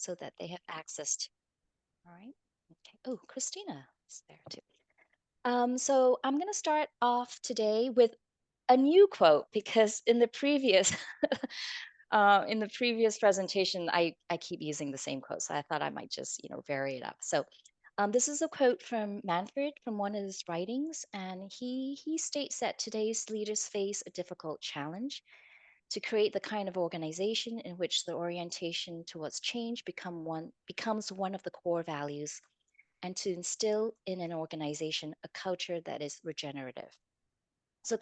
so that they have access to. All right. Okay. Oh, Christina is there too. So I'm going to start off today with a new quote because in the previous presentation, I keep using the same quote, so I thought I might just vary it up. So this is a quote from Manfred from one of his writings, and he states that today's leaders face a difficult challenge to create the kind of organization in which the orientation towards change becomes one of the core values, and to instill in an organization a culture that is regenerative. So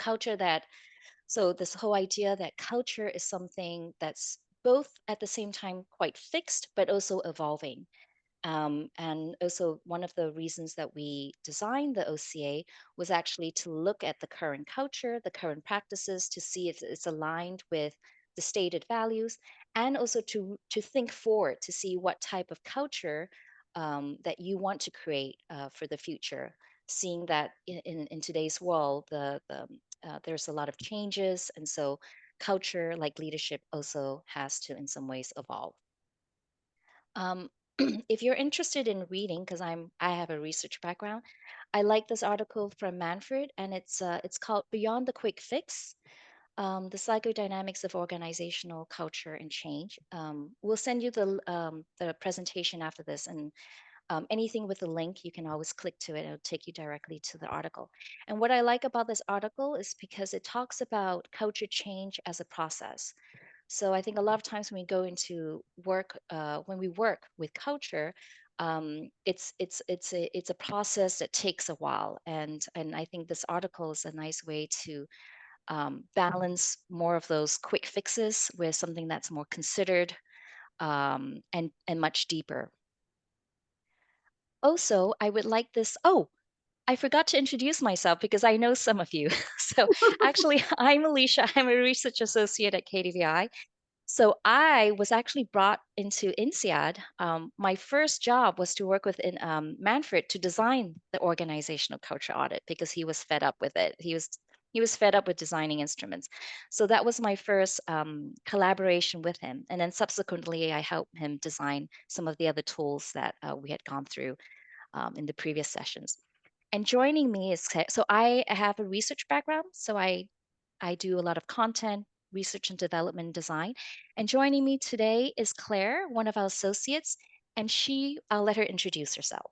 this whole idea that culture is something that's both at the same time quite fixed, but also evolving. And also, one of the reasons that we designed the OCA was actually to look at the current culture, the current practices, to see if it's aligned with the stated values, and also to think forward to see what type of culture that you want to create for the future. Seeing that in today's world, there's a lot of changes, and so culture, like leadership, also has to, in some ways, evolve. Um, if you're interested in reading, because I have a research background, I like this article from Manfred, and it's called "Beyond the Quick Fix: The Psychodynamics of Organizational Culture and Change." We'll send you the presentation after this, and anything with a link, you can always click to it. It'll take you directly to the article. And what I like about this article is because it talks about culture change as a process. So I think a lot of times when we go into work, when we work with culture, it's a process that takes a while, and I think this article is a nice way to balance more of those quick fixes with something that's more considered and much deeper. Also, I would like this. Oh, I forgot to introduce myself because I know some of you. So actually, I'm Alicia. I'm a research associate at KDVI. So I was actually brought into INSEAD. My first job was to work with Manfred to design the organizational culture audit because he was fed up with it. He was fed up with designing instruments. So that was my first collaboration with him. And then subsequently, I helped him design some of the other tools that we had gone through in the previous sessions. And joining me is so I have a research background. So I do a lot of content, research and development design. And joining me today is Claire, one of our associates, and I'll let her introduce herself.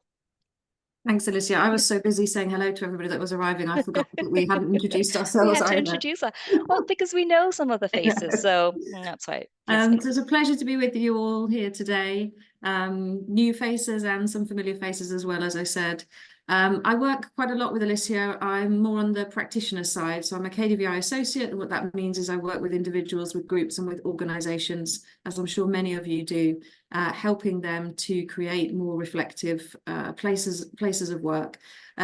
Thanks, Alicia. I was so busy saying hello to everybody that was arriving, I forgot that we hadn't introduced ourselves We had to either. introduce her. Well, because we know some of the faces, so that's why. Yes, So it's a pleasure to be with you all here today. New faces and some familiar faces as well, as I said. I work quite a lot with Alicia. I'm more on the practitioner side. So I'm a KDVI associate. And what that means is I work with individuals, with groups and with organizations, as I'm sure many of you do, helping them to create more reflective places of work.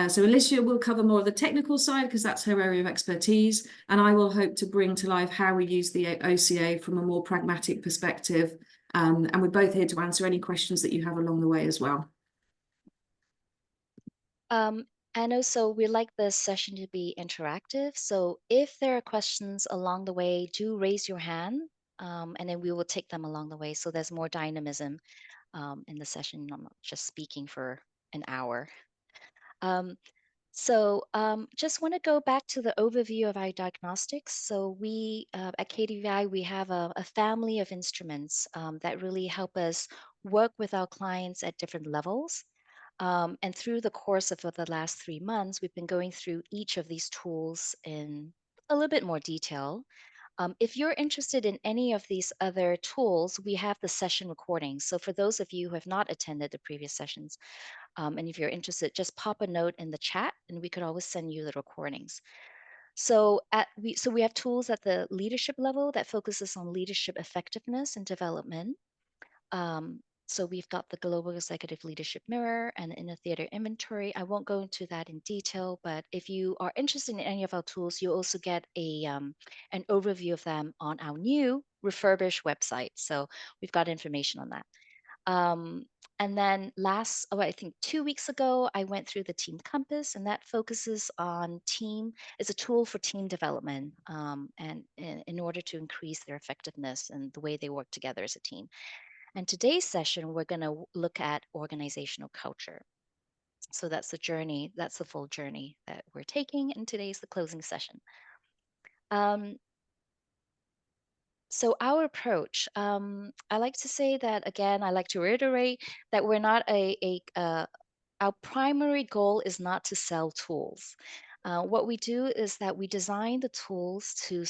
So Alicia will cover more of the technical side because that's her area of expertise. And I will hope to bring to life how we use the OCA from a more pragmatic perspective. And we're both here to answer any questions that you have along the way as well. And also, we like this session to be interactive. So if there are questions along the way, do raise your hand, and then we will take them along the way. So there's more dynamism in the session. I'm not just speaking for an hour. Just want to go back to the overview of our diagnostics. So we at KDVI, we have a family of instruments that really help us work with our clients at different levels. And through the course of the last 3 months, we've been going through each of these tools in a little bit more detail. If you're interested in any of these other tools, we have the session recordings. So for those of you who have not attended the previous sessions, and if you're interested, just pop a note in the chat and we could always send you the recordings. So we have tools at the leadership level that focuses on leadership effectiveness and development. So we've got the Global Executive Leadership Mirror and the Inner Theater Inventory. I won't go into that in detail, but if you are interested in any of our tools, you'll also get an overview of them on our new refurbished website. So we've got information on that. And then I think 2 weeks ago, I went through the Team Compass, and that focuses on it's a tool for team development and in order to increase their effectiveness and the way they work together as a team. And today's session, we're going to look at organizational culture. So that's the journey, that's the full journey that we're taking. And today's the closing session. Um, So our approach, I like to say that again. I like to reiterate that we're not our primary goal is not to sell tools. What we do is that we design the tools to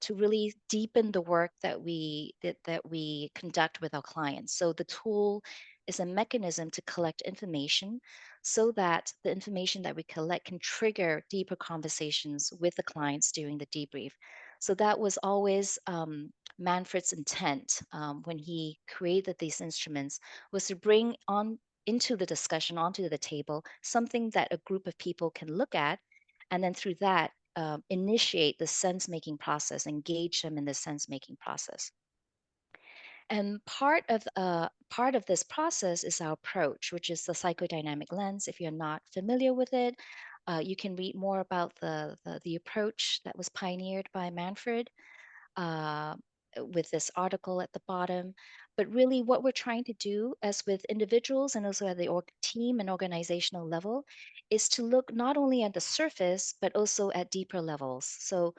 really deepen the work that we conduct with our clients. So the tool is a mechanism to collect information so that the information that we collect can trigger deeper conversations with the clients during the debrief. So that was always Manfred's intent when he created these instruments, was to bring on into the discussion, onto the table, something that a group of people can look at, and then through that, initiate the sense making process, engage them in the sense making process. And part of this process is our approach, which is the psychodynamic lens. If you're not familiar with it, you can read more about the approach that was pioneered by Manfred uh, with this article at the bottom. But really, what we're trying to do, as with individuals and also at the team and organizational level, is to look not only at the surface, but also at deeper levels. So,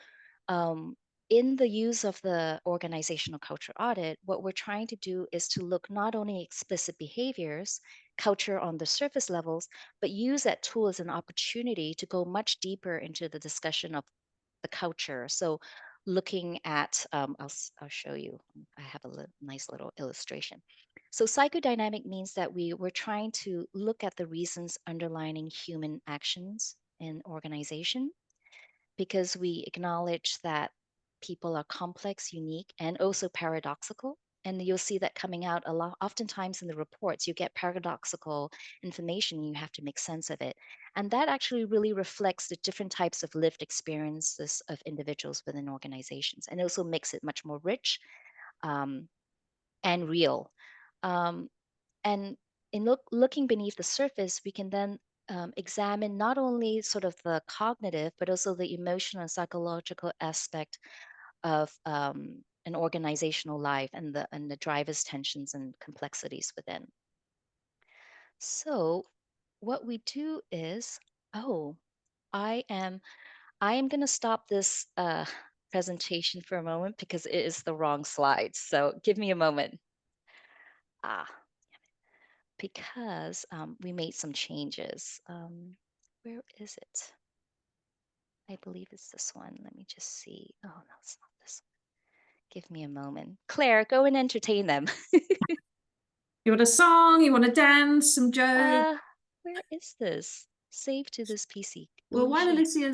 um, in the use of the organizational culture audit, what we're trying to do is to look not only explicit behaviors, culture on the surface levels, but use that tool as an opportunity to go much deeper into the discussion of the culture. So, looking at, I'll show you. I have a nice little illustration. So, psychodynamic means that we're trying to look at the reasons underlining human actions in organization, because we acknowledge that people are complex, unique, and also paradoxical. And you'll see that coming out a lot. Oftentimes in the reports, you get paradoxical information and you have to make sense of it. And that actually really reflects the different types of lived experiences of individuals within organizations, and also makes it much more rich um, and real. Um, and in looking beneath the surface, we can then examine not only sort of the cognitive, but also the emotional and psychological aspect of an organizational life and the drivers, tensions, and complexities within. So what we do is, oh, I am I am going to stop this presentation for a moment because it is the wrong slide. So give me a moment. Ah, because we made some changes. Where is it? I believe it's this one. Let me just see. Oh, no, it's not this one. Give me a moment. Claire, go and entertain them. You want a song? You want to dance? Some joke? uh, where is this? Save to this PC. Well, Alicia.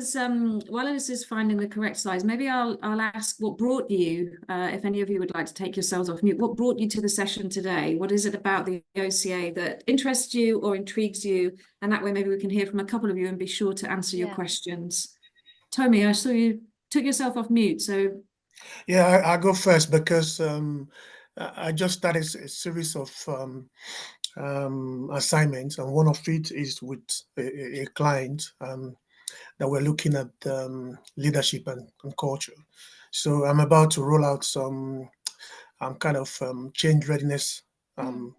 while Alicia's finding the correct slides, maybe I'll ask what brought you, if any of you would like to take yourselves off mute, what brought you to the session today? What is it about the OCA that interests you or intrigues you? And that way, maybe we can hear from a couple of you and be sure to answer your Yeah. questions. Tommy, I saw you took yourself off mute, so Yeah, I'll go first because I just started a series of assignments, and one of it is with a client that we're looking at leadership and culture. So I'm about to roll out some kind of change readiness Mm,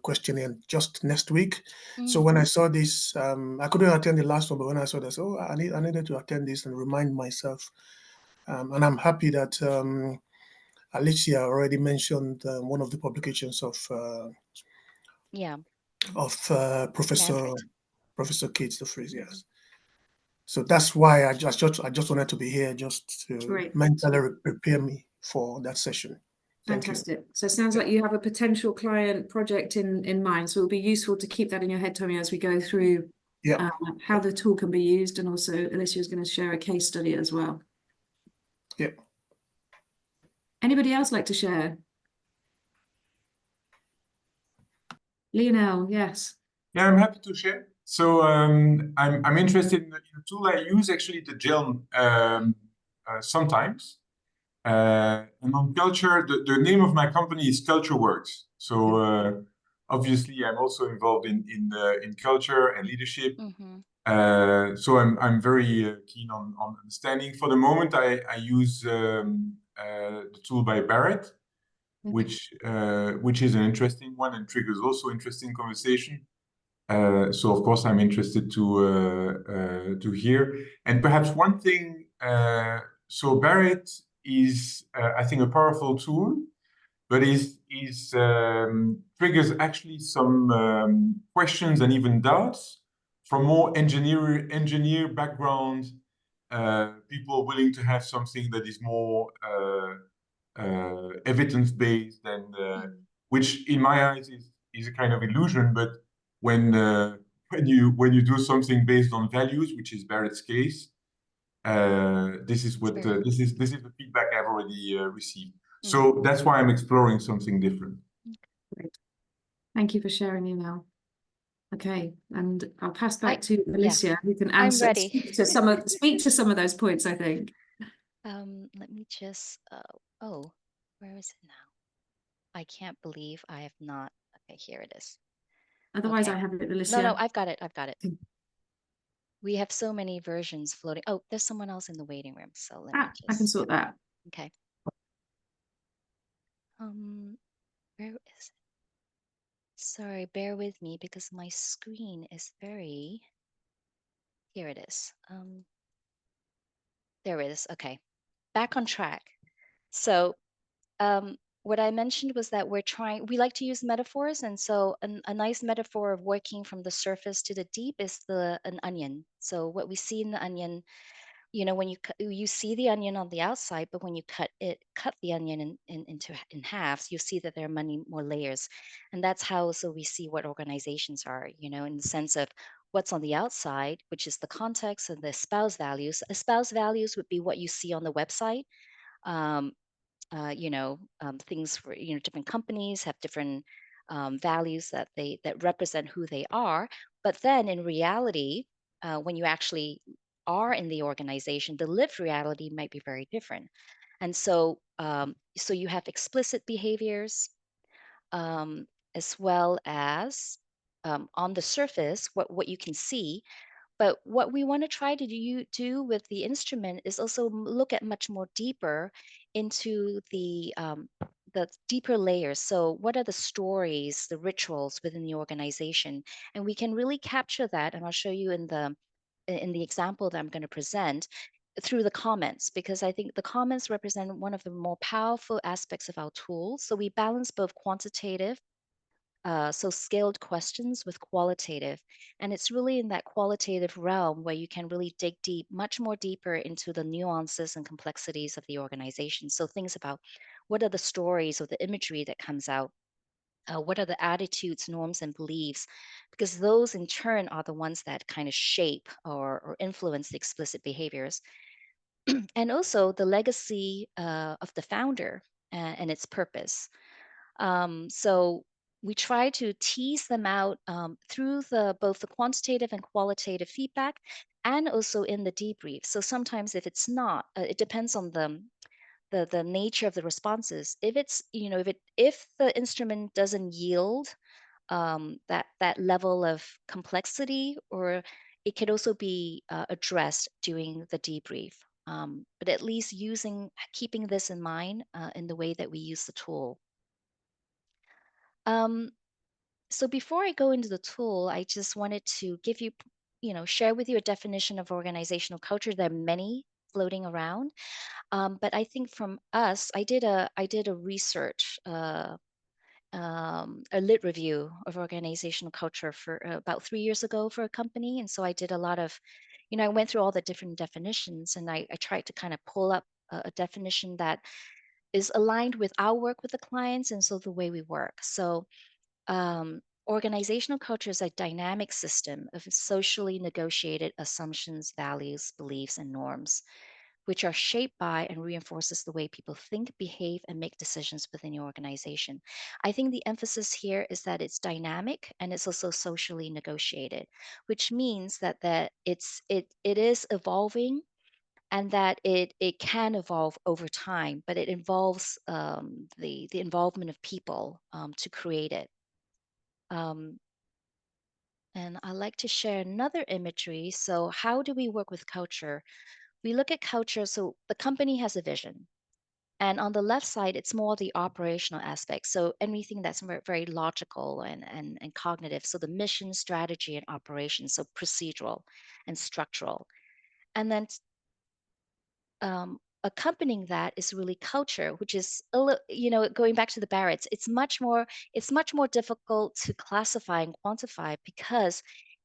questionnaire just next week. So mm, when I saw this, I couldn't attend the last one, but when I saw this, oh, I needed to attend this and remind myself. And I'm happy that Alicia already mentioned one of the publications yeah. of Manfred. Professor Keats, the phrase, Mhm. yes. So that's why I just wanted to be here just to great. mentally prepare me for that session. Thank you. Fantastic. So it sounds Yeah. like you have a potential client project in mind. So it'll be useful to keep that in your head, Tommy, as we go through Yeah. how the tool can be used. And also Alicia is going to share a case study as well. Yeah. Anybody else like to share? Lionel, yes. Yeah, I'm happy to share. So I'm interested in the tool I use, actually the GELM sometimes. And on culture, the name of my company is Culture Works. So obviously, I'm also involved in culture and leadership. Mhm. So I'm very keen on understanding. For the moment, I use the tool by Barrett. which is an interesting one and triggers also interesting conversation. So of course I'm interested to hear. And perhaps one thing, so Barrett is I think a powerful tool, but is triggers actually some questions and even doubts from more engineer background people willing to have something that is more evidence-based and which in my eyes is a kind of illusion. But when you do something based on values, which is Barrett's case, this is what this is the feedback I've already received. So that's why I'm exploring something different. Great. Thank you for sharing, Email. Okay, and I'll pass back to Yeah. Alicia, who can I'm answer, ready. speak to some of those points, I think. Let me just, oh, where is it now? I can't believe I have not, okay, here it is. Otherwise, I Okay. have it, Alicia. No, I've got it. Okay. We have so many versions floating. Oh, there's someone else in the waiting room. So let me I can just, sort that. okay. Where is it? Sorry, bear with me because my screen is very, here it is. There it is. Okay. Back on track. So what I mentioned was that we like to use metaphors. And so a nice metaphor of working from the surface to the deep is an onion. So what we see in the onion, when you see the onion on the outside, but when you cut the onion in halves, you see that there are many more layers. And that's how so we see what organizations are, in the sense of what's on the outside, which is the context and the espoused values. Espoused values would be what you see on the website. Um, things for different companies have different values that represent who they are. But then in reality, when you actually are in the organization, the lived reality might be very different. And so you have explicit behaviors, um, as well as on the surface, what you can see. But what we want to try to do with the instrument is also look at much more deeper into the deeper layers. So what are the stories, the rituals within the organization? And we can really capture that. And I'll show you in the example that I'm going to present through the comments, because I think the comments represent one of the more powerful aspects of our tools. So we balance both quantitative, so scaled questions with qualitative. And it's really in that qualitative realm where you can really dig deep, much more deeper into the nuances and complexities of the organization. So things about what are the stories or the imagery that comes out? What are the attitudes, norms, and beliefs? Because those in turn are the ones that kind of shape or influence the explicit behaviors. And also the legacy of the founder and its purpose. So we try to tease them out through both the quantitative and qualitative feedback, and also in the debrief. So sometimes if it's not, it depends on the nature of the responses. If it's if the instrument doesn't yield that level of complexity, or it could also be addressed during the debrief. But at least keeping this in mind in the way that we use the tool. Um, so before I go into the tool, I just wanted to give you, share with you a definition of organizational culture. There are many floating around, but I think from us, I did a research, a lit review of organizational culture for about 3 years ago for a company, and so I did a lot of, I went through all the different definitions, and I tried to kind of pull up a definition that is aligned with our work with the clients, and so the way we work. So organizational culture is a dynamic system of socially negotiated assumptions, values, beliefs, and norms, which are shaped by and reinforces the way people think, behave, and make decisions within your organization. I think the emphasis here is that it's dynamic and it's also socially negotiated, which means that it is evolving, and that it can evolve over time, but it involves the involvement of people to create it. Um, and I like to share another imagery. So, how do we work with culture? We look at culture. So, the company has a vision. And on the left side, it's more the operational aspect. So anything that's very logical and cognitive. So the mission, strategy, and operations. So procedural and structural. And then accompanying that is really culture, which is going back to the Barretts. It's much more difficult to classify and quantify because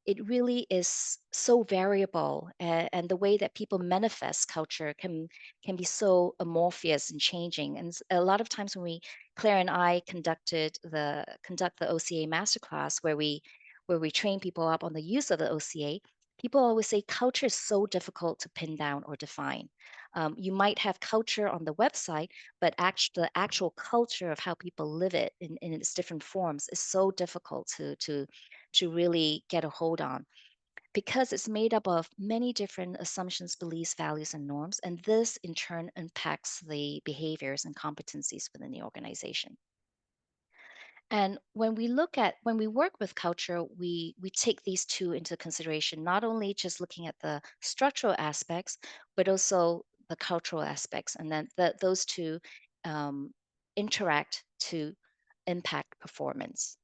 it really is so variable, and the way that people manifest culture can be so amorphous and changing. And a lot of times when Claire and I conduct the OCA masterclass where we train people up on the use of the OCA, people always say culture is so difficult to pin down or define. You might have culture on the website, but the actual culture of how people live it in its different forms is so difficult to really get a hold on, because it's made up of many different assumptions, beliefs, values, and norms. And this in turn impacts the behaviors and competencies within the organization. And when we work with culture, we take these two into consideration, not only just looking at the structural aspects, but also the cultural aspects, and then those two interact to impact performance.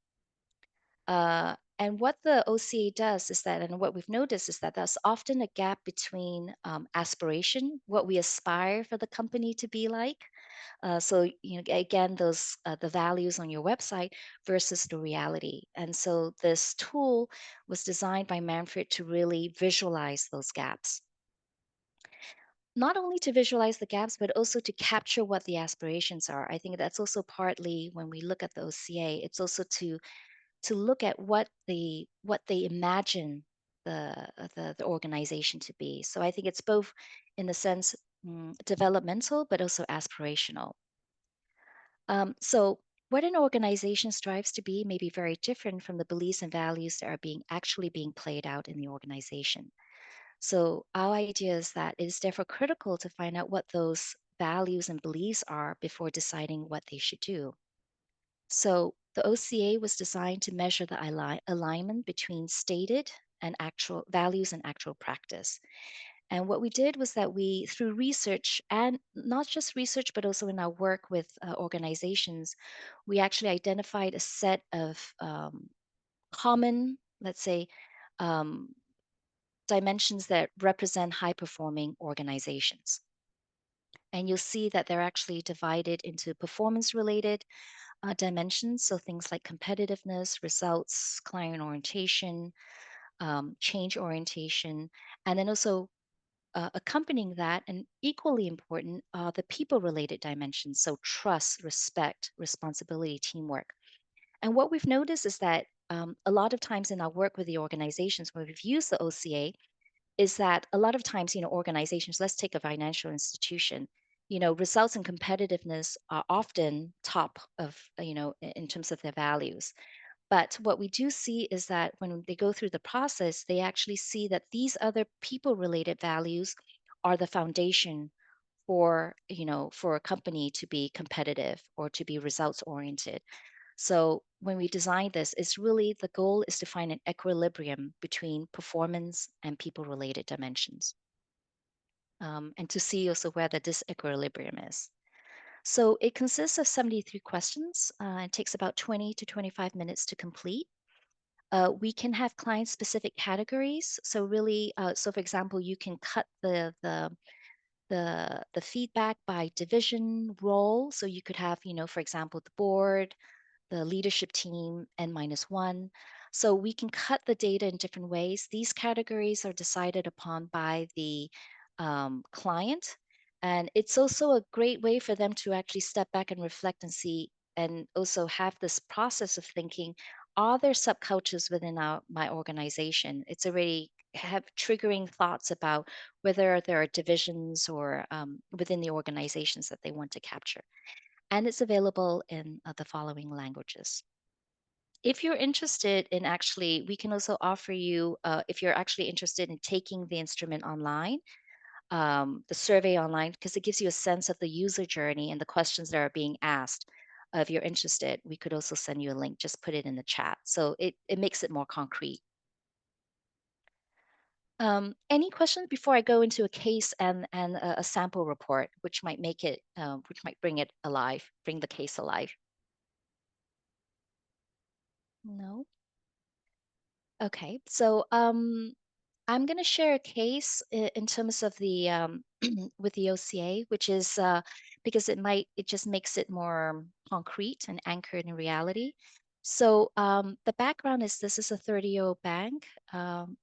And what the OCA does is that, and what we've noticed is that there's often a gap between aspiration, what we aspire for the company to be like. So again, those the values on your website versus the reality. And so this tool was designed by Manfred to really visualize those gaps. Not only to visualize the gaps, but also to capture what the aspirations are. I think that's also partly when we look at the OCA, it's also to look at what they imagine the organization to be. So I think it's both in the sense developmental, but also aspirational. So what an organization strives to be may be very different from the beliefs and values that are actually being played out in the organization. So our idea is that it is therefore critical to find out what those values and beliefs are before deciding what they should do. So the OCA was designed to measure the alignment between stated and actual values and actual practice. And what we did was that we, through research, and not just research, but also in our work with organizations, we actually identified a set of common, let's say, um, dimensions that represent high performing organizations. And you'll see that they're actually divided into performance related dimensions. So things like competitiveness, results, client orientation, change orientation, and then also accompanying that, and equally important, are the people related dimensions. So trust, respect, responsibility, teamwork. And what we've noticed is that a lot of times in our work with the organizations where we've used the OCA, is that a lot of times, organizations, let's take a financial institution, results and competitiveness are often top of, in terms of their values. But what we do see is that when they go through the process, they actually see that these other people related values are the foundation for a company to be competitive or to be results oriented. So when we design this, it's really the goal is to find an equilibrium between performance and people related dimensions, and to see also where the disequilibrium is. So it consists of 73 questions. It takes about 20 to 25 minutes to complete. We can have client specific categories. So really, so for example, you can cut the feedback by division role. So you could have, for example, the board, the leadership team, N-1. So we can cut the data in different ways. These categories are decided upon by the client. And it's also a great way for them to actually step back and reflect and see, and also have this process of thinking, are there subcultures within my organization? It's already have triggering thoughts about whether there are divisions or within the organizations that they want to capture. And it's available in the following languages. If you're interested in actually, we can also offer you, if you're actually interested in taking the instrument online, the survey online, because it gives you a sense of the user journey and the questions that are being asked. If you're interested, we could also send you a link, just put it in the chat. So it makes it more concrete. Any questions before I go into a case and a sample report, which might make it, which might bring it alive, bring the case alive? No. Okay, so I'm going to share a case in terms of the with the OCA, which is because it just makes it more concrete and anchored in reality. So the background is this is a 30-year-old bank.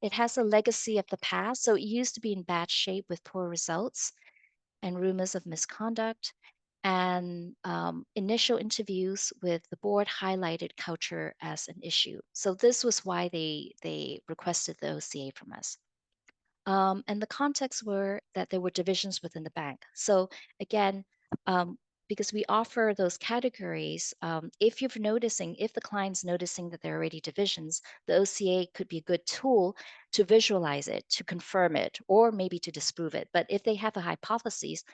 It has a legacy of the past. So it used to be in bad shape with poor results and rumors of misconduct. And initial interviews with the board highlighted culture as an issue. So this was why they requested the OCA from us. And the context were that there were divisions within the bank. So again, because we offer those categories, if the client's noticing that there are already divisions, the OCA could be a good tool to visualize it, to confirm it, or maybe to disprove it. But if they have a hypothesis,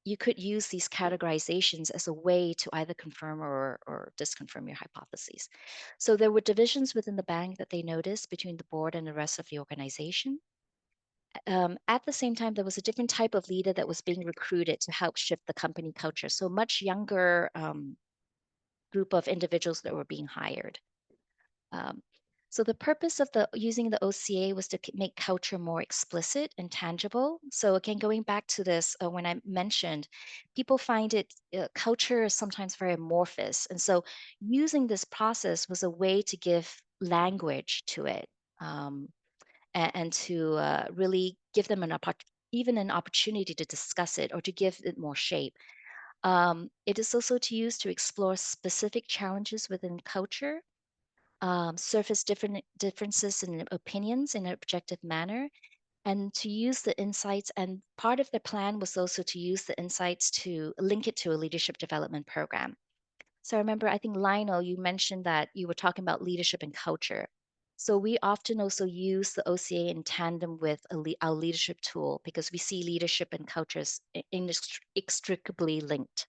you could use these categorizations as a way to either confirm or disconfirm your hypotheses. So there were divisions within the bank that they noticed between the board and the rest of the organization. At the same time, there was a different type of leader that was being recruited to help shift the company culture. So much younger group of individuals that were being hired. Um, so the purpose of using the OCA was to make culture more explicit and tangible. So again, going back to this, when I mentioned, people find it culture is sometimes very amorphous, and so using this process was a way to give language to it. And to really give them even an opportunity to discuss it or to give it more shape. It is also to use to explore specific challenges within culture, surface differences in opinions in an objective manner, and to use the insights. And part of the plan was also to use the insights to link it to a leadership development program. So I remember, I think Lionel, you mentioned that you were talking about leadership and culture. So we often also use the OCA in tandem with our leadership tool because we see leadership and cultures inextricably linked.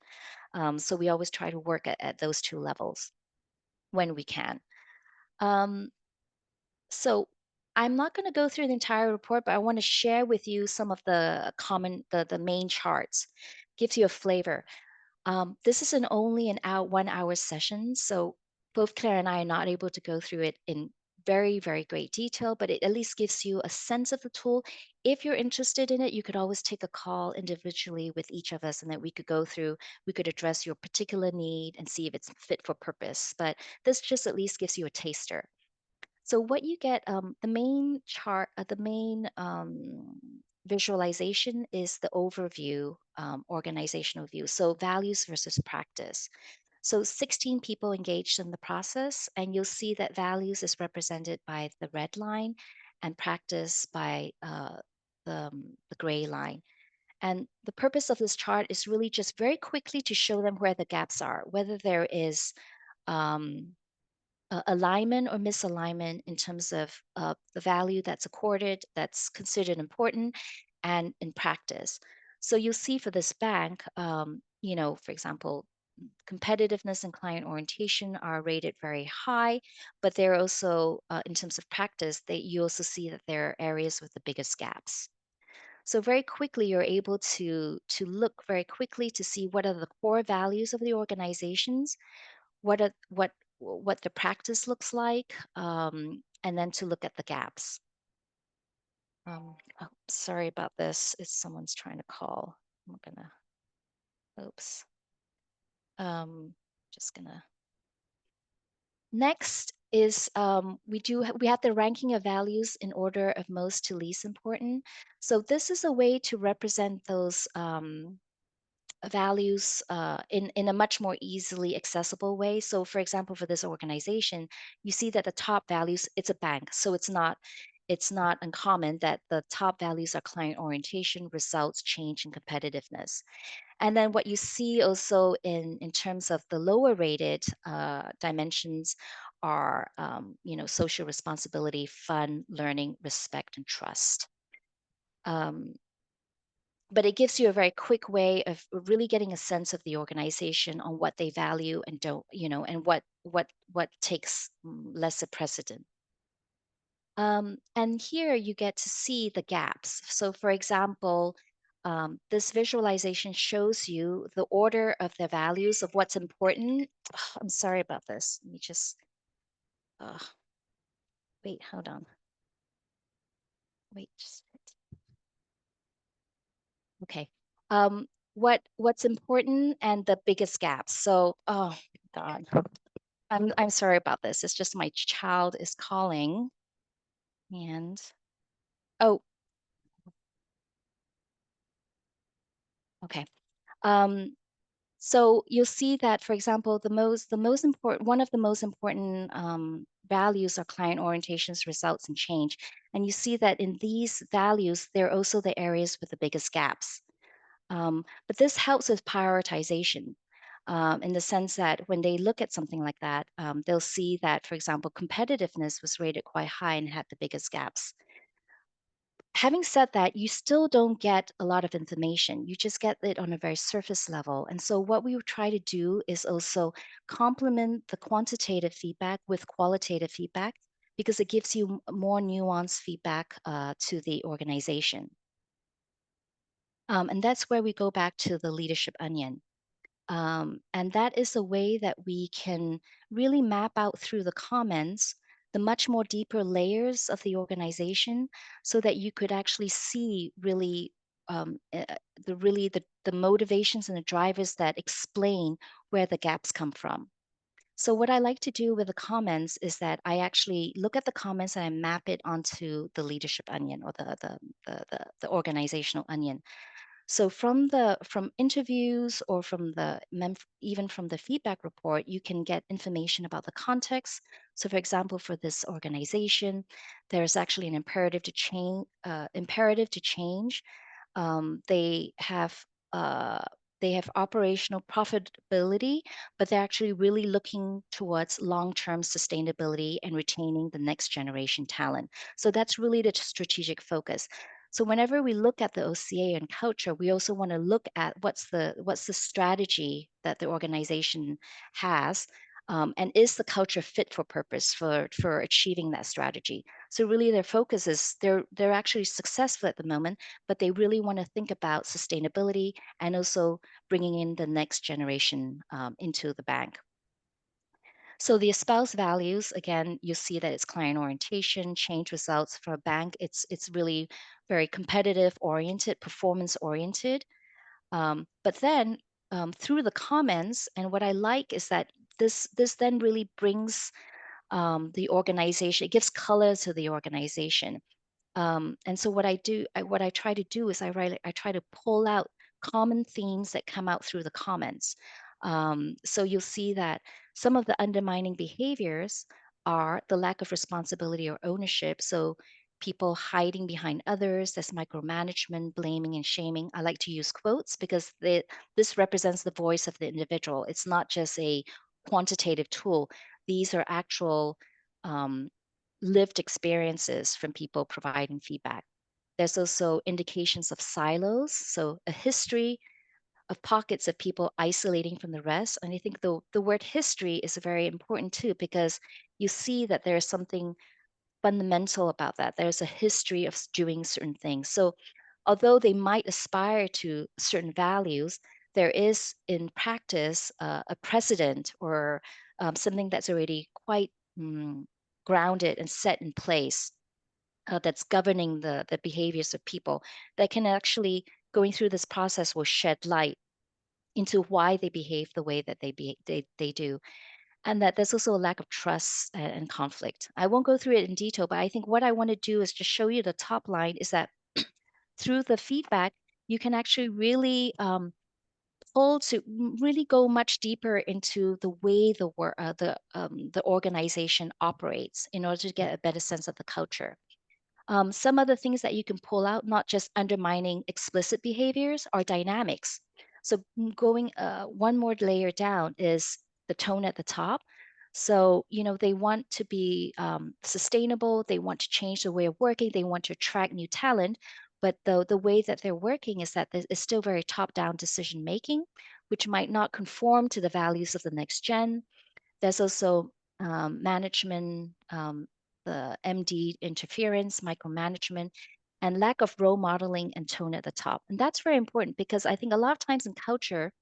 So we always try to work at those two levels when we can. Um, so I'm not going to go through the entire report, but I want to share with you some of the main charts. Gives you a flavor. This is only an hour, 1 hour session, so both Claire and I are not able to go through it in very, very great detail, but it at least gives you a sense of the tool. If you're interested in it, you could always take a call individually with each of us, and that we could address your particular need and see if it's fit for purpose. But this just at least gives you a taster. So what you get, the main chart, the main visualization is the overview, organizational view. So values versus practice. So 16 people engaged in the process, and you'll see that values is represented by the red line and practice by the gray line. And the purpose of this chart is really just very quickly to show them where the gaps are, whether there is alignment or misalignment in terms of the value that's accorded, that's considered important, and in practice. So you'll see for this bank, for example, competitiveness and client orientation are rated very high, but they're also, in terms of practice, you also see that there are areas with the biggest gaps. So very quickly, you're able to look very quickly to see what are the core values of the organizations, what the practice looks like, and then to look at the gaps. Oh, sorry about this. It's someone's trying to call. I'm gonna, oops. Just gonna. Next is we have the ranking of values in order of most to least important. So this is a way to represent those values in a much more easily accessible way. So for example, for this organization, you see that the top values, it's a bank, so it's not uncommon that the top values are client orientation, results, change, and competitiveness. And then what you see also in terms of the lower rated dimensions are social responsibility, fun, learning, respect, and trust. But it gives you a very quick way of really getting a sense of the organization on what they value and don't, and what takes lesser precedent. And here you get to see the gaps. So for example, this visualization shows you the order of the values of what's important. I'm sorry about this. Let me just, wait, hold on. Wait, just, okay. What's important and the biggest gaps. So, oh God, I'm sorry about this. It's just my child is calling, and oh, okay. Um, so you'll see that, for example, the most important one of the most important values are client orientations, results, and change. And you see that in these values, they're also the areas with the biggest gaps. But this helps with prioritization in the sense that when they look at something like that, they'll see that, for example, competitiveness was rated quite high and had the biggest gaps. Having said that, you still don't get a lot of information. You just get it on a very surface level. And so, what we would try to do is also complement the quantitative feedback with qualitative feedback because it gives you more nuanced feedback to the organization. And that's where we go back to the leadership onion. And that is a way that we can really map out through the comments the much more deeper layers of the organization so that you could actually see really the motivations and the drivers that explain where the gaps come from. So what I like to do with the comments is that I actually look at the comments and I map it onto the leadership onion or the organizational onion. So from interviews or from even from the feedback report, you can get information about the context. So for example, for this organization, there's actually an imperative to change. They have uh, they have operational profitability, but they're actually really looking towards long-term sustainability and retaining the next generation talent. So that's really the strategic focus. So whenever we look at the OCA and culture, we also want to look at what's the strategy that the organization has, and is the culture fit for purpose for achieving that strategy. So really, their focus is they're actually successful at the moment, but they really want to think about sustainability and also bringing in the next generation into the bank. So the espoused values, again, you see that it's client orientation, change results. For a bank, it's really very competitive oriented, performance oriented. But then through the comments, and what I like is that this then really brings the organization, it gives color to the organization. And so what I try to do is I try to pull out common themes that come out through the comments. So you'll see that some of the undermining behaviors are the lack of responsibility or ownership. So people hiding behind others, there's micromanagement, blaming and shaming. I like to use quotes because this represents the voice of the individual. It's not just a quantitative tool. These are actual lived experiences from people providing feedback. There's also indications of silos, so a history of pockets of people isolating from the rest. And I think the word history is very important too, because you see that there's something fundamental about that. There's a history of doing certain things. So although they might aspire to certain values, there is in practice a precedent or something that's already quite grounded and set in place that's governing the behaviors of people that can actually, going through this process, will shed light into why they behave the way that they do, and that there's also a lack of trust and conflict. I won't go through it in detail, but I think what I want to do is just show you the top line is that through the feedback, you can actually really pull to really go much deeper into the way the organization operates in order to get a better sense of the culture. Some other things that you can pull out, not just undermining explicit behaviors, are dynamics. So going one more layer down is the tone at the top. So, they want to be sustainable, they want to change the way of working, they want to attract new talent, but the way that they're working is that it's still very top-down decision making, which might not conform to the values of the next gen. There's also management the MD interference, micromanagement, and lack of role modeling and tone at the top. And that's very important because I think a lot of times in culture,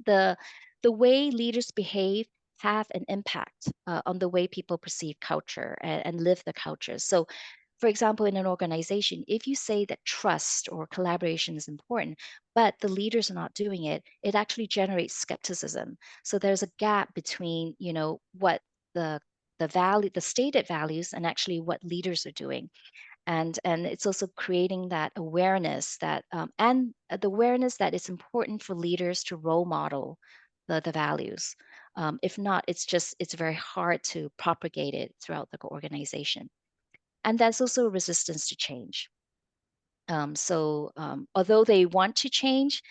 the way leaders behave have an impact on the way people perceive culture and live the culture. So, for example, in an organization, if you say that trust or collaboration is important, but the leaders are not doing it, it actually generates skepticism. So there's a gap between, what the the stated values and actually what leaders are doing. And it's also creating that awareness that and the awareness that it's important for leaders to role model the values. If not, it's very hard to propagate it throughout the organization. And that's also a resistance to change. Although they want to change,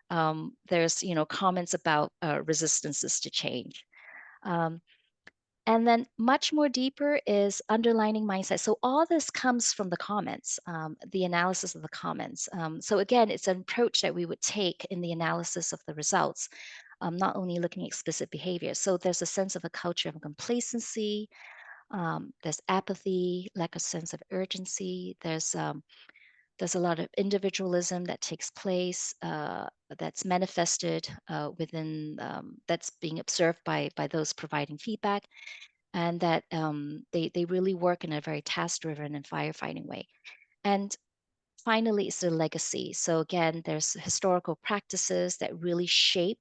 there's comments about resistances to change. Um, and then much more deeper is underlining mindset. So all this comes from the comments, the analysis of the comments. So again, it's an approach that we would take in the analysis of the results, not only looking at explicit behavior. So there's a sense of a culture of complacency, there's apathy, lack of sense of urgency. There's a lot of individualism that takes place, that's manifested within, that's being observed by those providing feedback, and that they really work in a very task-driven and firefighting way. And finally, it's the legacy. So again, there's historical practices that really shape.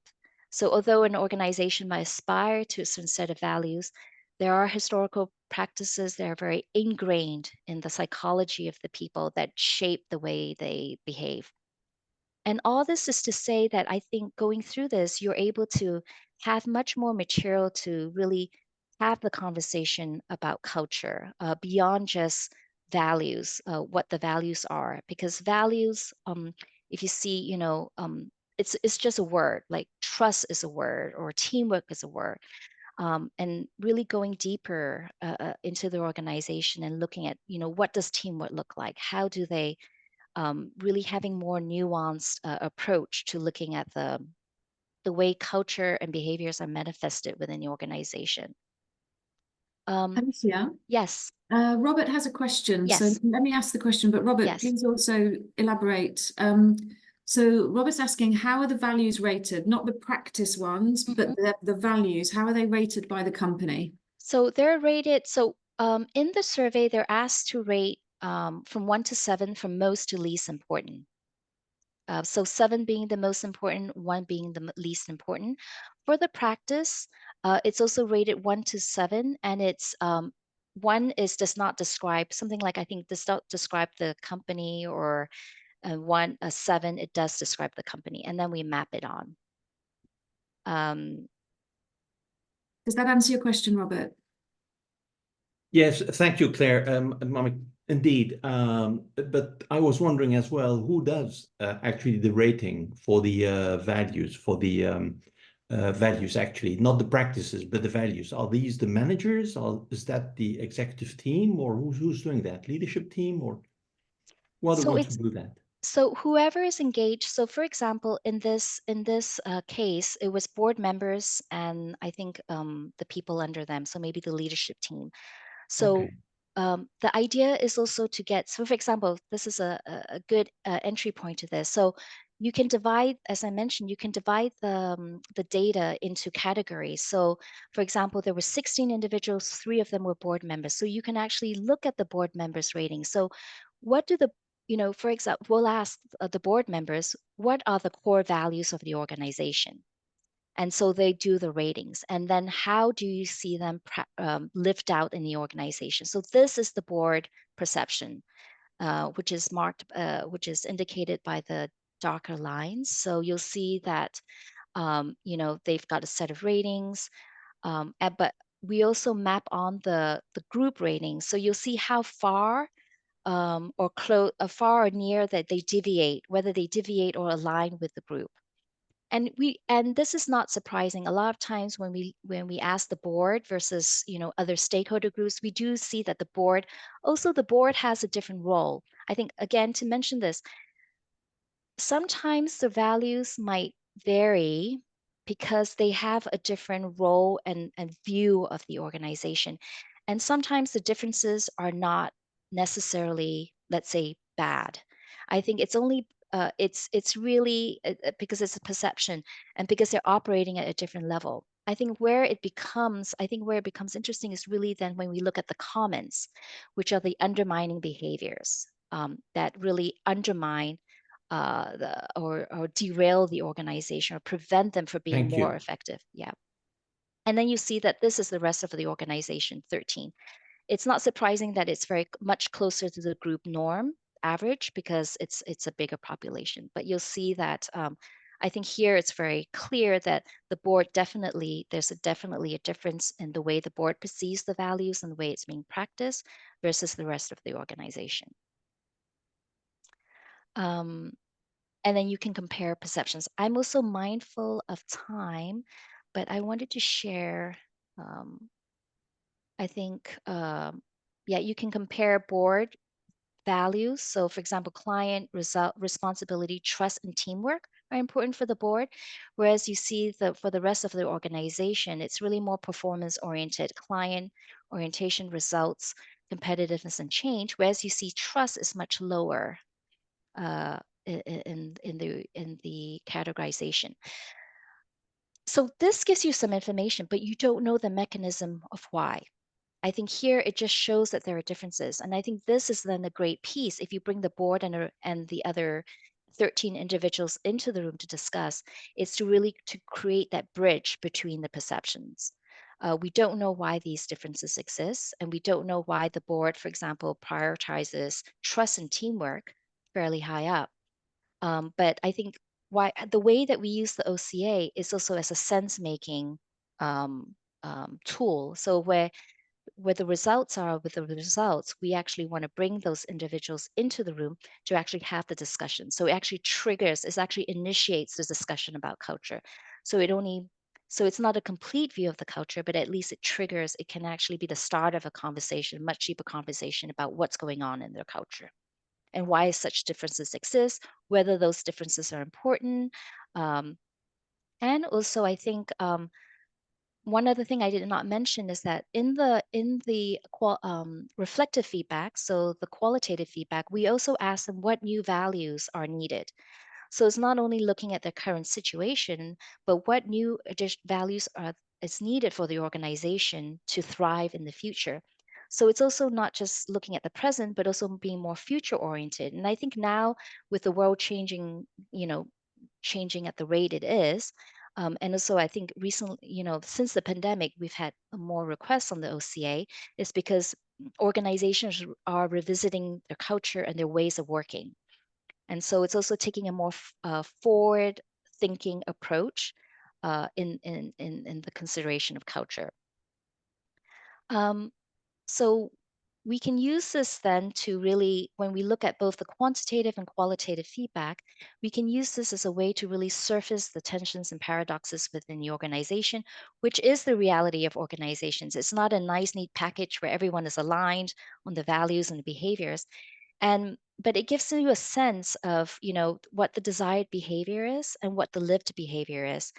So although an organization might aspire to a certain set of values, there are historical practices that are very ingrained in the psychology of the people that shape the way they behave. And all this is to say that I think going through this, you're able to have much more material to really have the conversation about culture beyond just values, what the values are. Because values, if you see, it's just a word. Like trust is a word, or teamwork is a word. And really going deeper into the organization and looking at, what does teamwork look like? How do they really having more nuanced approach to looking at the way culture and behaviors are manifested within the organization. Alicia, Yes, Robert has a question. So yes, let me ask the question, but Robert, yes. please also elaborate. So Robert's asking, how are the values rated? Not the practice ones, but the values. How are they rated by the company? So they're rated. So in the survey, they're asked to rate from 1 to 7, from most to least important. So 7 being the most important, 1 being the least important. For the practice, it's also rated 1 to 7, and it's 1 is does not describe something like, I think, does not describe the company, or 7 it does describe the company, and then we map it on. Does that answer your question, Robert? Yes, thank you, Claire. Indeed, but I was wondering as well, who does actually the rating for the values, values actually, not the practices, but the values. Are these the managers, or is that the executive team, or who's doing that? Leadership team, or who are the So ones it's who do that? so whoever is engaged. So for example, in this case, it was board members and I think the people under them. So maybe the leadership team. So Okay. the idea is also to get, so for example, this is a good entry point to this. So you can divide, as I mentioned, you can divide the data into categories. So for example, there were 16 individuals, 3 of them were board members. So you can actually look at the board members' ratings. So what do for example, we'll ask the board members, what are the core values of the organization? And so they do the ratings. And then how do you see them lived out in the organization? So this is the board perception, which is marked, which is indicated by the darker lines. So you'll see that, they've got a set of ratings, but we also map on the group ratings. So you'll see how far or close, far or near that they deviate, whether they deviate or align with the group. And this is not surprising. A lot of times when we ask the board versus other stakeholder groups, we do see that the board has a different role. I think, again, to mention this, sometimes the values might vary because they have a different role and view of the organization. And sometimes the differences are not necessarily, let's say, bad. I think it's only it's really because it's a perception and because they're operating at a different level. I think where it becomes interesting is really then when we look at the comments, which are the undermining behaviors that really undermine or derail the organization or prevent them from being Thank more you. effective. Yeah. And then you see that this is the rest of the organization, 13. It's not surprising that it's very much closer to the group norm average because it's a bigger population. But you'll see that I think here it's very clear that the board there's definitely a difference in the way the board perceives the values and the way it's being practiced versus the rest of the organization. Um, and then you can compare perceptions. I'm also mindful of time, but I wanted to share, I think, yeah, you can compare board values. So, for example, client responsibility, trust, and teamwork are important for the board. Whereas you see that for the rest of the organization, it's really more performance oriented, client orientation, results, competitiveness, and change. Whereas you see trust is much lower in the categorization. So this gives you some information, but you don't know the mechanism of why. I think here it just shows that there are differences. And I think this is then the great piece. If you bring the board and the other 13 individuals into the room to discuss, it's to really to create that bridge between the perceptions. We don't know why these differences exist, and we don't know why the board, for example, prioritizes trust and teamwork fairly high up. But I think the way that we use the OCA is also as a sense making um, tool. So where the results are with the results, we actually want to bring those individuals into the room to actually have the discussion. So it actually initiates the discussion about culture. So it's not a complete view of the culture, but at least it can actually be the start of a conversation, much deeper conversation about what's going on in their culture and why such differences exist, whether those differences are important. Um, and also, I think one other thing I did not mention is that in the reflective feedback, so the qualitative feedback, we also ask them what new values are needed. So it's not only looking at their current situation, but what new values are is needed for the organization to thrive in the future. So it's also not just looking at the present, but also being more future oriented. And I think now with the world changing, changing at the rate it is, and also I think recently, since the pandemic, we've had more requests on the OCA, is because organizations are revisiting their culture and their ways of working. And so it's also taking a more forward thinking approach in the consideration of culture. Um, so we can use this then to really, when we look at both the quantitative and qualitative feedback, we can use this as a way to really surface the tensions and paradoxes within the organization, which is the reality of organizations. It's not a nice, neat package where everyone is aligned on the values and the behaviors. But it gives you a sense of, what the desired behavior is and what the lived behavior is.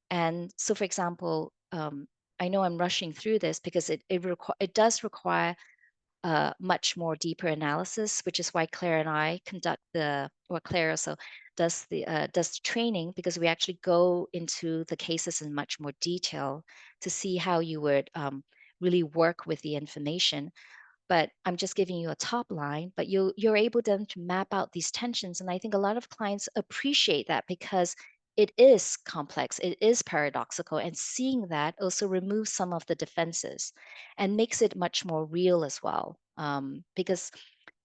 And so, for example, I know I'm rushing through this because it does require much more deeper analysis, which is why Claire and I Claire also does the training, because we actually go into the cases in much more detail to see how you would really work with the information. But I'm just giving you a top line, but you're able then to map out these tensions. And I think a lot of clients appreciate that because it is complex, it is paradoxical, and seeing that also removes some of the defenses and makes it much more real as well. Because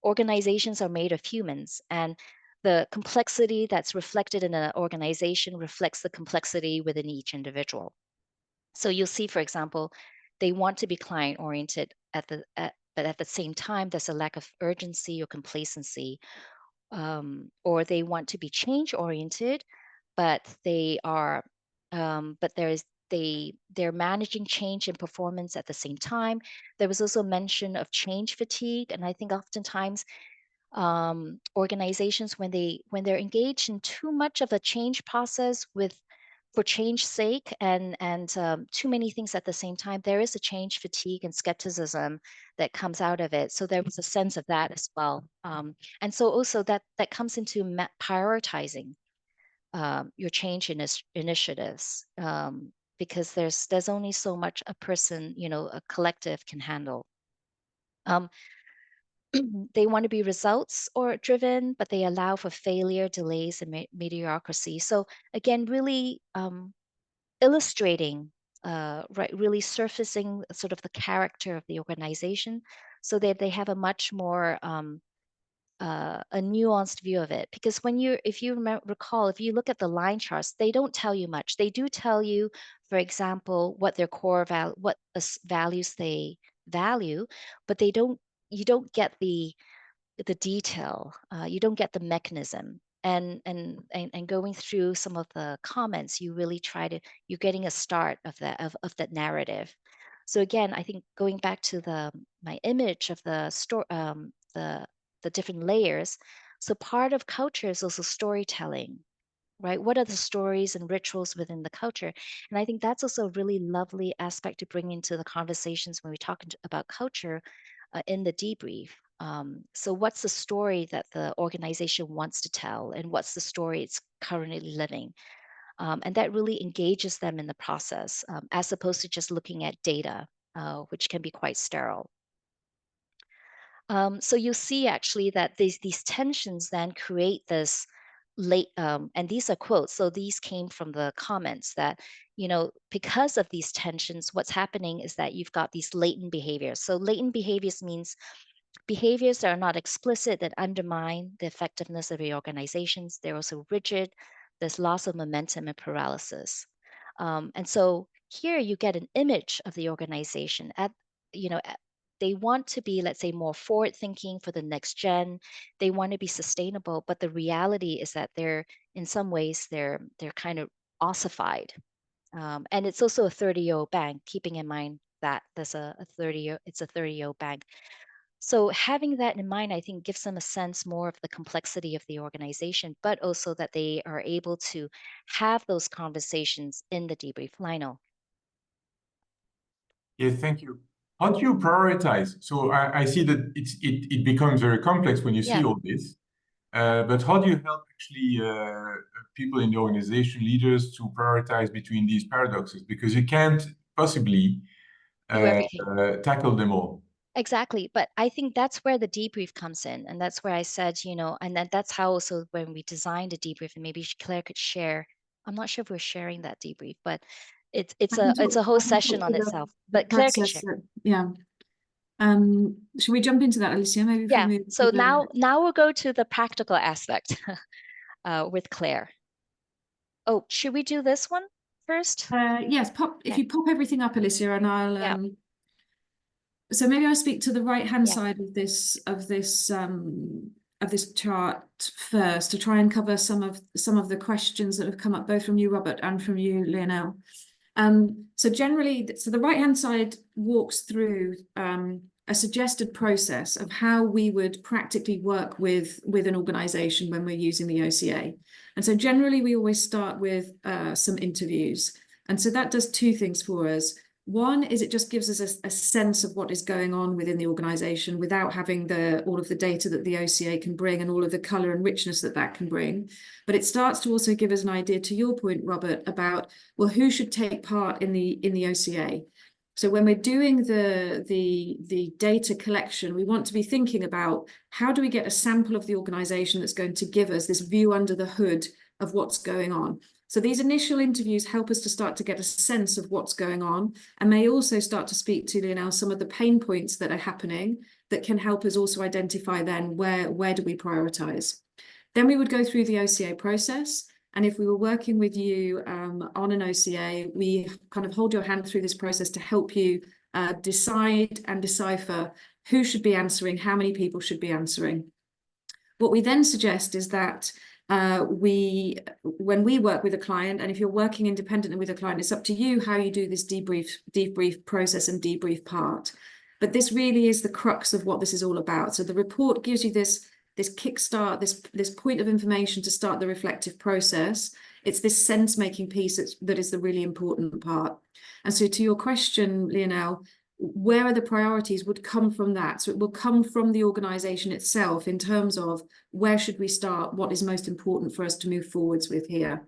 organizations are made of humans, and the complexity that's reflected in an organization reflects the complexity within each individual. So you'll see, for example, they want to be client oriented but at the same time, there's a lack of urgency or complacency, or they want to be change oriented, but they're managing change and performance at the same time. There was also mention of change fatigue, and I think oftentimes organizations when they're engaged in too much of a change process with for change's sake and too many things at the same time, there is a change fatigue and skepticism that comes out of it. So there was a sense of that as well. And so also that comes into prioritizing your change initiatives, because there's only so much a person, a collective can handle. They want to be results or driven, but they allow for failure, delays, and mediocrity. So again, really illustrating, right, really surfacing sort of the character of the organization, so that they have a much more a nuanced view of it. Because if you recall, if you look at the line charts, they don't tell you much. They do tell you, for example, what their core values they value, but you don't get the detail. You don't get the mechanism. And going through some of the comments, you're getting a start of that narrative. So again, I think going back to my image of the story, the different layers. So part of culture is also storytelling, right? What are the stories and rituals within the culture? And I think that's also a really lovely aspect to bring into the conversations when we talk about culture in the debrief. So what's the story that the organization wants to tell, and what's the story it's currently living? And that really engages them in the process, as opposed to just looking at data, which can be quite sterile. So you'll see actually that these tensions then create this and these are quotes. So these came from the comments that, because of these tensions, what's happening is that you've got these latent behaviors. So latent behaviors means behaviors that are not explicit, that undermine the effectiveness of your organizations. They're also rigid. There's loss of momentum and paralysis. And so here you get an image of the organization they want to be, let's say, more forward thinking for the next gen. They want to be sustainable, but the reality is that in some ways they're kind of ossified. And it's also a 30-year-old bank, keeping in mind that there's it's a 30-year-old bank. So having that in mind, I think, gives them a sense more of the complexity of the organization, but also that they are able to have those conversations in the debrief. Lionel. Yeah, thank you. How do you prioritize? So I see that it becomes very complex when you see all this. But how do you help actually people in the organization, leaders, to prioritize between these paradoxes? Because you can't possibly tackle them all. Exactly. But I think that's where the debrief comes in. And that's where I said, and that's how also when we designed a debrief, and maybe Claire could share, I'm not sure if we're sharing that debrief, but it's a whole session on itself. But Claire could share. Yeah. Should we jump into that, Alicia? Maybe if we move so now we'll go to the practical aspect with Claire. Oh, should we do this one first? Yes, if you pop everything up, Alicia, and I'll so maybe I'll speak to the right-hand side of this chart first, to try and cover some of the questions that have come up both from you, Robert, and from you, Lionel. So generally, the right-hand side walks through a suggested process of how we would practically work with an organization when we're using the OCA. And so generally, we always start with some interviews. And so that does two things for us. One is it just gives us a sense of what is going on within the organization without having all of the data that the OCA can bring and all of the color and richness that can bring. But it starts to also give us an idea, to your point, Robert, about, well, who should take part in the OCA? So when we're doing the data collection, we want to be thinking about how do we get a sample of the organization that's going to give us this view under the hood of what's going on. So these initial interviews help us to start to get a sense of what's going on, and may also start to speak to, Lionel, some of the pain points that are happening that can help us also identify then where do we prioritize. Then we would go through the OCA process. And if we were working with you on an OCA, we kind of hold your hand through this process to help you decide and decipher who should be answering, how many people should be answering. What we then suggest is that when we work with a client, and if you're working independently with a client, it's up to you how you do this debrief process and debrief part. But this really is the crux of what this is all about. So the report gives you this kickstart, this point of information to start the reflective process. It's this sense-making piece that is the really important part. And so to your question, Lionel, where are the priorities would come from that. So it will come from the organisation itself in terms of where should we start, what is most important for us to move forwards with here.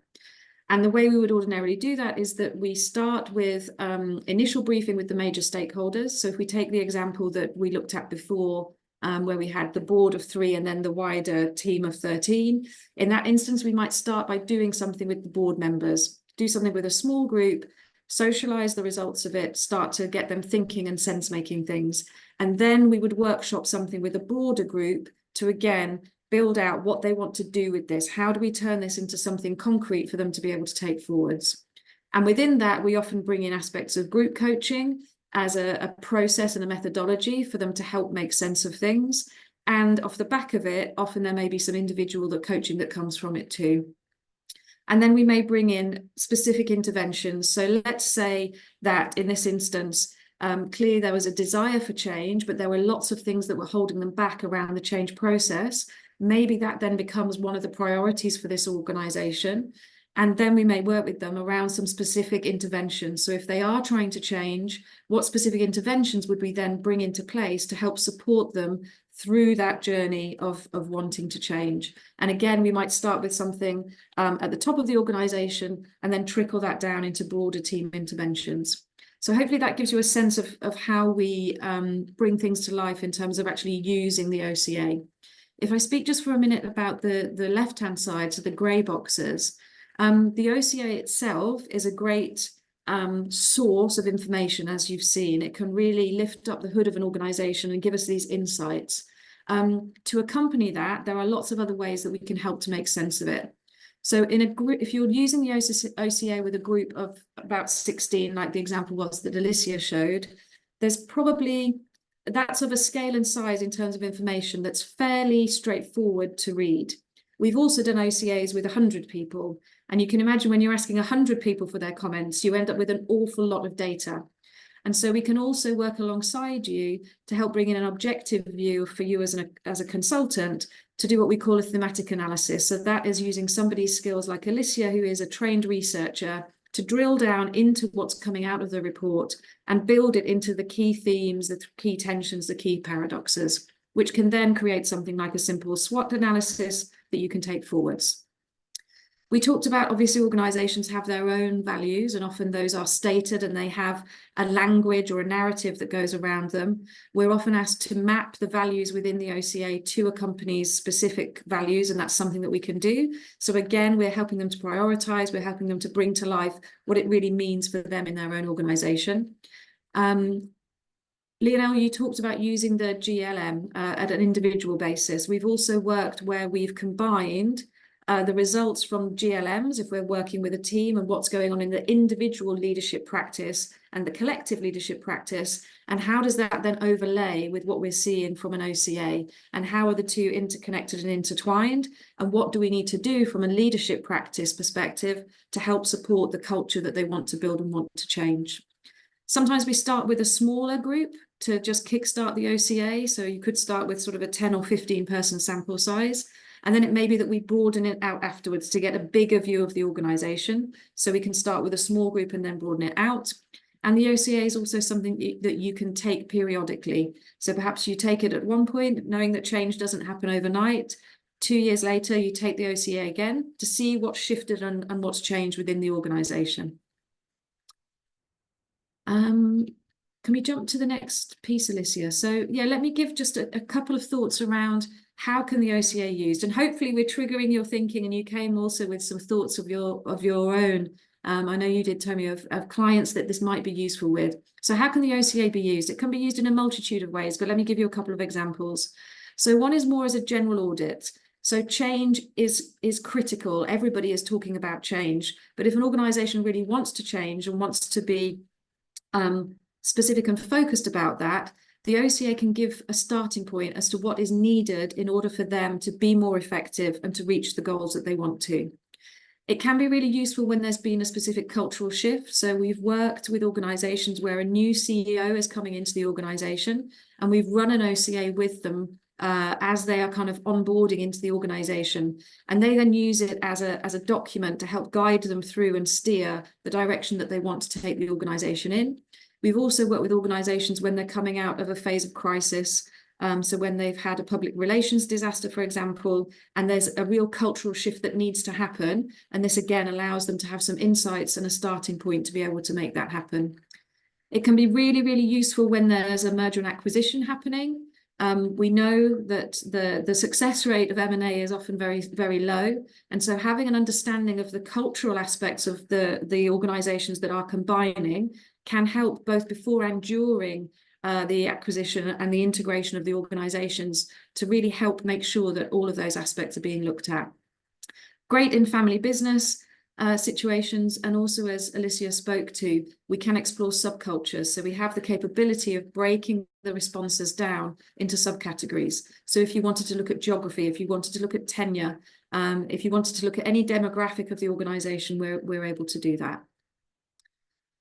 And the way we would ordinarily do that is that we start with initial briefing with the major stakeholders. So if we take the example that we looked at before, where we had the board of 3 and then the wider team of 13, in that instance, we might start by doing something with the board members, do something with a small group, socialize the results of it, start to get them thinking and sense-making things. And then we would workshop something with a broader group to, again, build out what they want to do with this. How do we turn this into something concrete for them to be able to take forwards? And within that, we often bring in aspects of group coaching as a process and a methodology for them to help make sense of things. And off the back of it, often there may be some individual coaching that comes from it too. And then we may bring in specific interventions. So let's say that in this instance, clearly there was a desire for change, but there were lots of things that were holding them back around the change process. Maybe that then becomes one of the priorities for this organisation. And then we may work with them around some specific interventions. So if they are trying to change, what specific interventions would we then bring into place to help support them through that journey of wanting to change? And again, we might start with something at the top of the organisation and then trickle that down into broader team interventions. So hopefully that gives you a sense of how we bring things to life in terms of actually using the OCA. If I speak just for a minute about the left-hand side, so the grey boxes, the OCA itself is a great source of information, as you've seen. It can really lift up the hood of an organisation and give us these insights. To accompany that, there are lots of other ways that we can help to make sense of it. So in a group, if you're using the OCA with a group of about 16, like the example was that Alicia showed, there's probably, that's of a scale and size in terms of information that's fairly straightforward to read. We've also done OCAs with 100 people. And you can imagine when you're asking 100 people for their comments, you end up with an awful lot of data. And so we can also work alongside you to help bring in an objective view for you as a consultant to do what we call a thematic analysis. So that is using somebody's skills like Alicia, who is a trained researcher, to drill down into what's coming out of the report and build it into the key themes, the key tensions, the key paradoxes, which can then create something like a simple SWOT analysis that you can take forwards. We talked about, obviously, organisations have their own values, and often those are stated and they have a language or a narrative that goes around them. We're often asked to map the values within the OCA to a company's specific values, and that's something that we can do. So again, we're helping them to prioritise, we're helping them to bring to life what it really means for them in their own organisation. Lionel, you talked about using the GLM at an individual basis. We've also worked where we've combined the results from GLMs, if we're working with a team, and what's going on in the individual leadership practice and the collective leadership practice, and how does that then overlay with what we're seeing from an OCA, and how are the two interconnected and intertwined, and what do we need to do from a leadership practice perspective to help support the culture that they want to build and want to change. Sometimes we start with a smaller group to just kickstart the OCA, so you could start with sort of a 10 or 15 person sample size. And then it may be that we broaden it out afterwards to get a bigger view of the organisation. So we can start with a small group and then broaden it out. And the OCA is also something that you can take periodically. So perhaps you take it at one point, knowing that change doesn't happen overnight. 2 years later, you take the OCA again to see what's shifted and what's changed within the organisation. Can we jump to the next piece, Alicia? So yeah, let me give just a couple of thoughts around how can the OCA used, and hopefully we're triggering your thinking, and you came also with some thoughts of your own. I know you did, Tommy, of clients that this might be useful with. So how can the OCA be used? It can be used in a multitude of ways, but let me give you a couple of examples. So one is more as a general audit. So change is critical. Everybody is talking about change, but if an organisation really wants to change and wants to be specific and focused about that, the OCA can give a starting point as to what is needed in order for them to be more effective and to reach the goals that they want to. It can be really useful when there's been a specific cultural shift. So we've worked with organisations where a new CEO is coming into the organisation, and we've run an OCA with them as they are kind of onboarding into the organization. And they then use it as a document to help guide them through and steer the direction that they want to take the organization in. We've also worked with organizations when they're coming out of a phase of crisis. So when they've had a public relations disaster, for example, and there's a real cultural shift that needs to happen. And this again allows them to have some insights and a starting point to be able to make that happen. It can be really, really useful when there's a merger and acquisition happening. We know that the success rate of M&A is often very, very low. And so having an understanding of the cultural aspects of the organizations that are combining can help both before and during the acquisition and the integration of the organizations to really help make sure that all of those aspects are being looked at. Great in family business situations, and also, as Alicia spoke to, we can explore subcultures. So we have the capability of breaking the responses down into subcategories. So if you wanted to look at geography, if you wanted to look at tenure, if you wanted to look at any demographic of the organization, we're able to do that.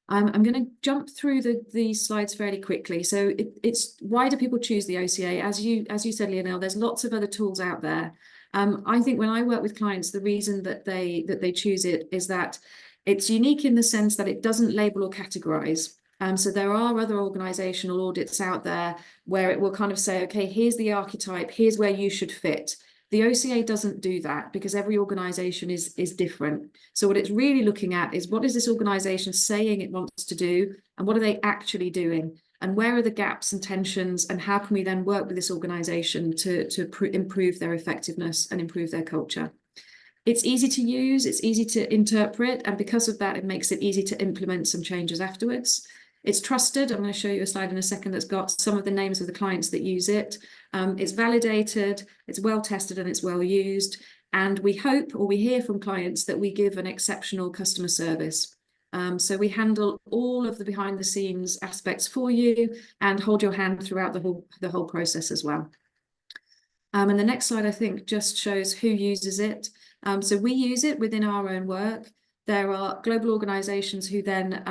I'm going to jump through the slides fairly quickly. So it's why do people choose the OCA? As you said, Lionel, there's lots of other tools out there. I think when I work with clients, the reason that they choose it is that it's unique in the sense that it doesn't label or categorize. So there are other organizational audits out there where it will kind of say, okay, here's the archetype, here's where you should fit. The OCA doesn't do that because every organization is different. So what it's really looking at is what is this organization saying it wants to do, and what are they actually doing? And where are the gaps and tensions, and how can we then work with this organization to improve their effectiveness and improve their culture? It's easy to use, it's easy to interpret, and because of that, it makes it easy to implement some changes afterwards. It's trusted. I'm going to show you a slide in a second that's got some of the names of the clients that use it. It's validated, it's well tested, and it's well used. And we hope, or we hear from clients, that we give an exceptional customer service. So we handle all of the behind the scenes aspects for you and hold your hand throughout the whole process as well. And the next slide, I think, just shows who uses it. So we use it within our own work. There are global organizations who then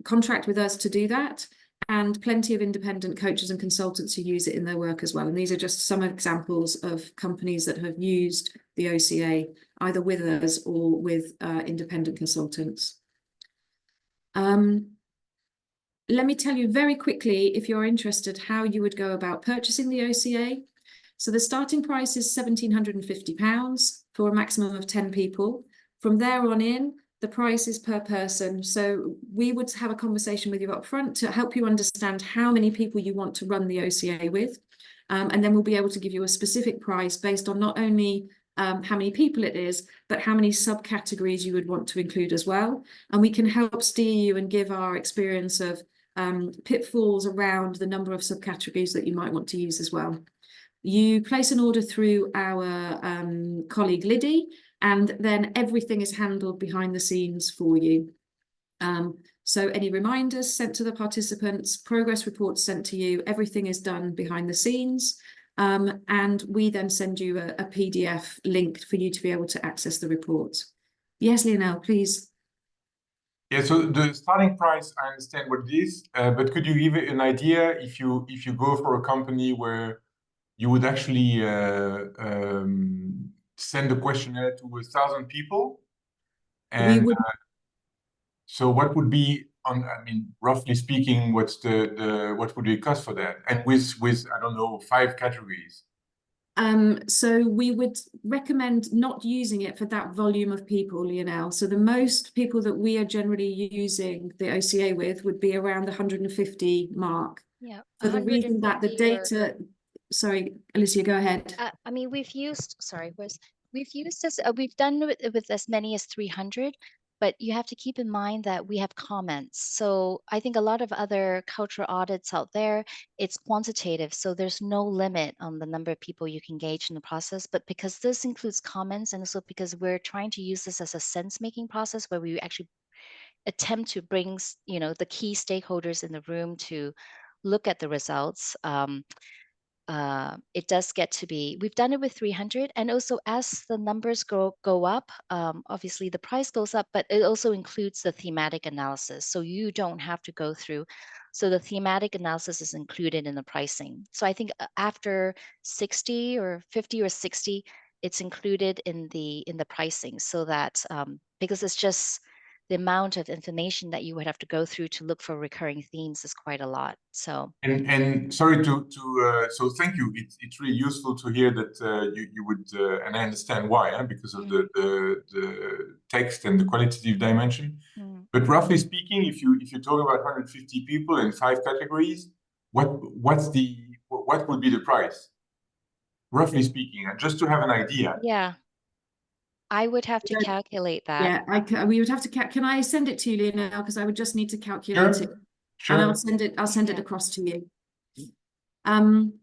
contract with us to do that, and plenty of independent coaches and consultants who use it in their work as well. And these are just some examples of companies that have used the OCA, either with us or with independent consultants. Let me tell you very quickly, if you're interested, how you would go about purchasing the OCA. So the starting price is £1,750 for a maximum of 10 people. From there on in, the price is per person. So we would have a conversation with you up front to help you understand how many people you want to run the OCA with. And then we'll be able to give you a specific price based on not only how many people it is, but how many subcategories you would want to include as well. And we can help steer you and give our experience of pitfalls around the number of subcategories that you might want to use as well. You place an order through our colleague Liddy, and then everything is handled behind the scenes for you. So any reminders sent to the participants, progress reports sent to you, everything is done behind the scenes. And we then send you a PDF link for you to be able to access the reports. Yes, Lionel, please. Yeah, so the starting price, I understand what it is, but could you give an idea if you go for a company where you would actually send a questionnaire to 1,000 people, and so what would be on? I mean, roughly speaking, what's what would it cost for that? And with I don't know, 5 categories. So we would recommend not using it for that volume of people, Lionel. So the most people that we are generally using the OCA with would be around the 150 mark. Yeah, For the reason that the data, sorry, Alicia, go ahead. I mean, we've used this, we've done with as many as 300, but you have to keep in mind that we have comments. So I think a lot of other cultural audits out there, it's quantitative. So there's no limit on the number of people you can engage in the process. But because this includes comments, and also because we're trying to use this as a sense-making process where we actually attempt to bring, the key stakeholders in the room to look at the results. it does get to be, we've done it with 300, and also as the numbers go up, obviously the price goes up, but it also includes the thematic analysis. So you don't have to go through. So the thematic analysis is included in the pricing. So I think after 60 or 50 or 60, it's included in the pricing, so that because it's just the amount of information that you would have to go through to look for recurring themes is quite a lot. So and sorry so thank you. It's really useful to hear that you would and I understand why, because of the text and the qualitative dimension. But roughly speaking, if you talk about 150 people in 5 categories, what would be the price? Roughly speaking, and just to have an idea. Yeah, I would have to calculate that. Yeah, we would have to. Can I send it to you, Leonel? Because I would just need to calculate it, and I'll send it across to you. In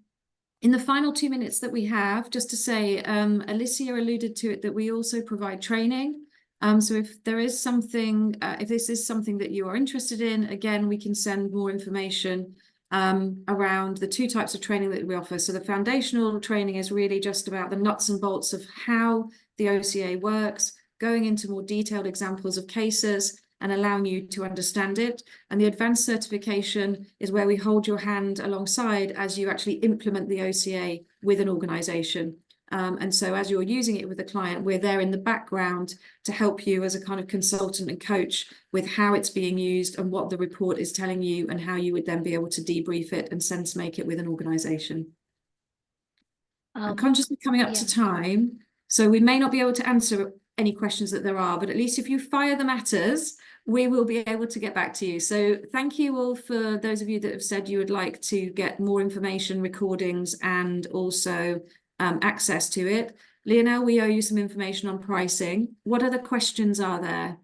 the final 2 minutes that we have, just to say, Alicia alluded to it, that we also provide training. So if there is something, if this is something that you are interested in, again, we can send more information around the 2 types of training that we offer. So the foundational training is really just about the nuts and bolts of how the OCA works, going into more detailed examples of cases and allowing you to understand it. And the advanced certification is where we hold your hand alongside as you actually implement the OCA with an organization. And so as you're using it with a client, we're there in the background to help you as a kind of consultant and coach with how it's being used and what the report is telling you, and how you would then be able to debrief it and sense make it with an organization. I'm conscious we're coming up to time, so we may not be able to answer any questions that there are, but at least if you fire them at us, we will be able to get back to you. So thank you all for those of you that have said you would like to get more information, recordings, and also access to it. Leonel, we owe you some information on pricing. What other questions are there?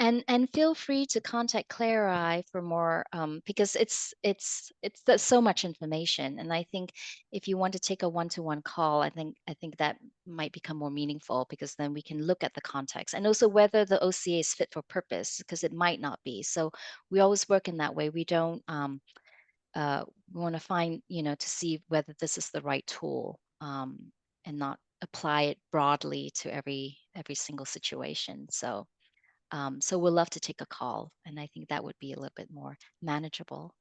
And feel free to contact Claire or I for more, because there's so much information, and I think if you want to take a one-to-one call, I think that might become more meaningful, because then we can look at the context and also whether the OCA is fit for purpose, because it might not be. So we always work in that way. We don't we want to find, to see whether this is the right tool, and not apply it broadly to every single situation. So we'll love to take a call, and I think that would be a little bit more manageable,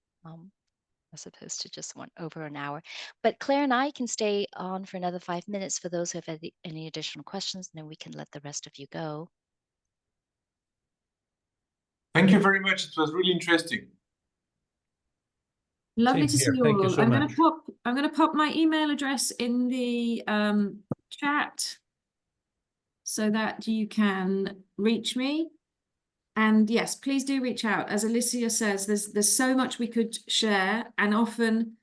as opposed to just over an hour. But Claire and I can stay on for another 5 minutes for those who have any additional questions, and then we can let the rest of you go. Thank you very much. It was really interesting. Lovely to see you all. Thank you so much. I'm going to pop my email address in the chat so that you can reach me. And yes, please do reach out. As Alicia says, there's so much we could share, and often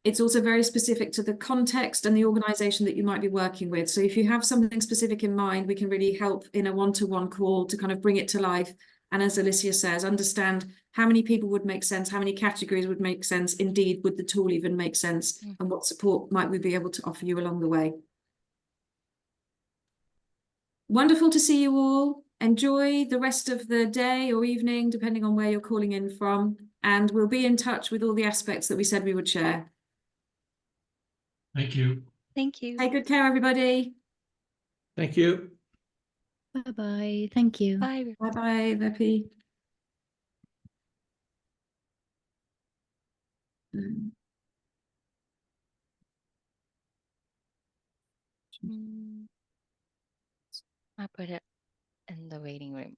it's also very specific to the context and the organization that you might be working with. So if you have something specific in mind, we can really help in a one-to-one call to kind of bring it to life. And as Alicia says, understand how many people would make sense, how many categories would make sense, indeed, would the tool even make sense, and what support might we be able to offer you along the way. Wonderful to see you all. Enjoy the rest of the day or evening, depending on where you're calling in from, and we'll be in touch with all the aspects that we said we would share. Thank you. Thank you. Take good care, everybody. Thank you. Bye-bye. Thank you. Bye. Bye-bye, Vepi. I put it in the waiting room.